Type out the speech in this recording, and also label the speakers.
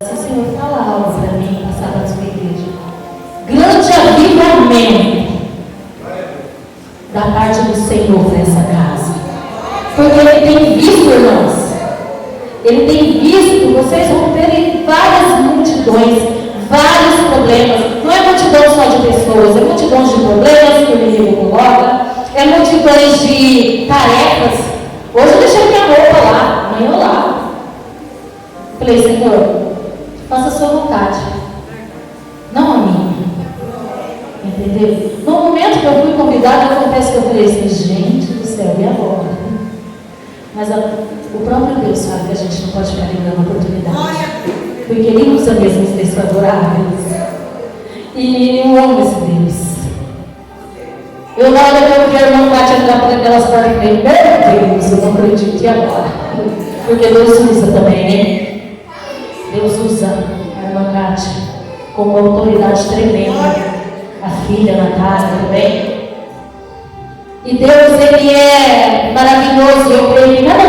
Speaker 1: Se o Senhor fala algo para mim, passar para a sua igreja, grande avivamento da parte do Senhor para essa casa, porque Ele tem visto, irmãos, Ele tem visto vocês romperem várias multidões, vários problemas. Não é multidão só de pessoas, é multidões de problemas que o inimigo coloca, é multidões de tarefas. Hoje eu deixei minha roupa lá, amanhã eu lavo. Falei, Senhor, faça a sua vontade, não a minha. Entendeu? No momento que eu fui convidada, acontece que eu falei assim, gente do céu, e agora? Mas o próprio Deus sabe que a gente não pode ficar ligando a oportunidade, porque Ele usa mesmo os desfavoráveis. E eu amo esse Deus. Eu, na hora que eu vi a irmã Cátia entrar por aquelas portas, eu falei, meu Deus, eu não acredito, e agora? Porque Deus usa também, né? Deus usa a irmã Cátia com uma autoridade tremenda, a filha Natália também. E Deus, Ele é maravilhoso. Eu creio que cada